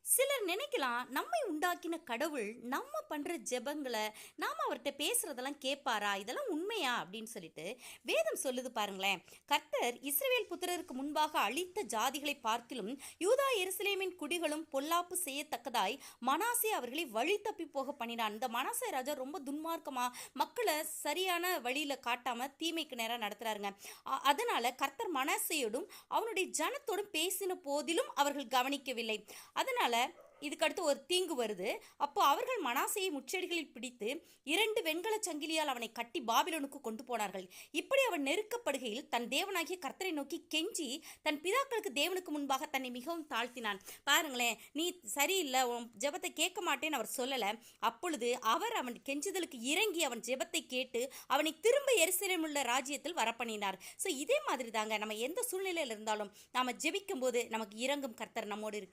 சிலர் நினைக்கலாம் நம்மை உண்டாக்கின கடவுள் நம்ம பண்ற ஜெபங்களை நாம அவர்கிட்ட பேசுறதெல்லாம் கேட்பாரா, இதெல்லாம் உண்மையா அப்படின்னு சொல்லிட்டு வேதம் சொல்லுது பாருங்களேன். கர்த்தர் இஸ்ரவேல் புத்திரருக்கு முன்பாக அழித்த ஜாதிகளை பார்க்கிலும் யூதா எருசலேமின் குடிகளும் பொல்லாப்பு செய்யத்தக்கதாய் மனாசே அவர்களை வழி தப்பி போக பண்ணினான். இந்த மனாசே ராஜா ரொம்ப துன்மார்க்கமா மக்களை சரியான வழியில காட்டாம தீமைக்கு நேரம் நடத்துறாருங்க. அதனால கர்த்தர் மனாசேயோடும் அவனுடைய ஜனத்தோடும் பேசின போதிலும் அவர்கள் கவனிக்கவில்லை. அதனால இதுக்கடுத்து ஒரு தீங்கு வருது. அப்போ அவர்கள் மனாசேயை முச்செடிகளில் பிடித்து 2 வெண்கல சங்கிலியால் அவனை கட்டி பாபிலோனுக்கு கொண்டு போனார்கள். இப்படி அவன் நெருக்கப்படுகையில் தன் தேவனாகிய கர்த்தரை நோக்கி கெஞ்சி தன் பிதாக்களுக்கு தேவனுக்கு முன்பாக தன்னை மிகவும் தாழ்த்தினான். பாருங்களேன், நீ சரியில்லை, உன் ஜெபத்தை கேட்க மாட்டேன்னு அவர் சொல்லலை. அப்பொழுது அவர் அவன் கெஞ்சுதலுக்கு இறங்கி அவன் ஜெபத்தை கேட்டு அவனை திரும்ப எருசலேமில் உள்ள ராஜ்யத்தில் வரப்பண்ணினார். ஸோ இதே மாதிரி தாங்க, நம்ம எந்த சூழ்நிலையில் இருந்தாலும் நாம ஜெபிக்கும் போது நமக்கு இறங்கும் கர்த்தர் நம்மோடு இருக்கு.